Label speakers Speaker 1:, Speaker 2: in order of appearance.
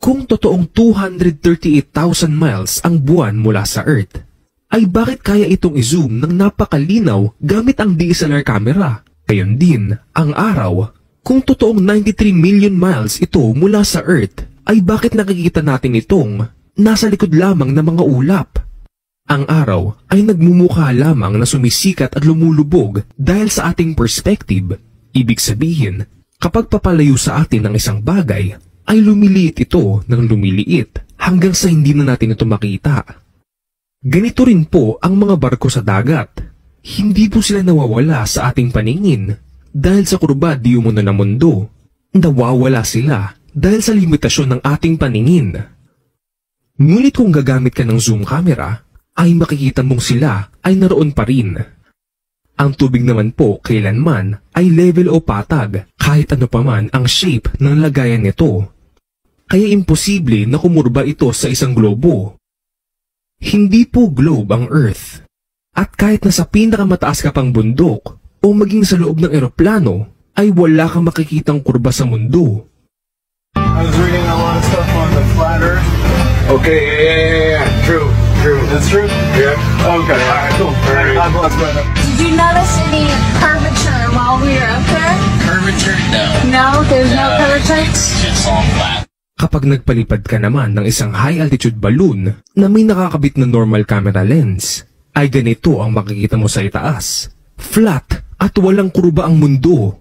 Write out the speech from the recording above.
Speaker 1: Kung totoong 238,000 miles ang buwan mula sa Earth, ay bakit kaya itong i-zoom ng napakalinaw gamit ang DSLR camera? Gayon din, ang araw, kung totoong 93 million miles ito mula sa Earth, ay bakit nakikita natin itong nasa likod lamang ng mga ulap? Ang araw ay nagmumukha lamang na sumisikat at lumulubog dahil sa ating perspective. Ibig sabihin, kapag papalayo sa atin ng isang bagay, ay lumiliit ito ng lumiliit hanggang sa hindi na natin ito makita. Ganito rin po ang mga barko sa dagat. Hindi po sila nawawala sa ating paningin dahil sa kurba di umano ng mundo. Nawawala sila dahil sa limitasyon ng ating paningin. Ngunit kung gagamit ka ng zoom camera, ay makikita mong sila ay naroon pa rin. Ang tubig naman po kailanman ay level o patag kahit ano paman ang shape ng lagayan nito. Kaya imposible na kumurba ito sa isang globo. Hindi po globe ang Earth. At kahit nasa pinakamataas ka pang bundok o maging sa loob ng eroplano, ay wala kang makikitang kurba sa mundo.
Speaker 2: I was reading a lot of stuff on the flat Earth.
Speaker 3: Okay, yeah. True.
Speaker 2: That's true?
Speaker 3: Yeah.
Speaker 2: Okay, alright, cool.
Speaker 3: Alright.
Speaker 2: God bless, brother.
Speaker 4: Did you notice any curvature while we were up there?
Speaker 5: Curvature? No.
Speaker 4: No, there's no curvature?
Speaker 5: It's just all flat.
Speaker 1: Kapag nagpalipad ka naman ng isang high-altitude balloon na may nakakabit na normal camera lens, ay ganito ang makikita mo sa itaas. Flat at walang kurba ang mundo.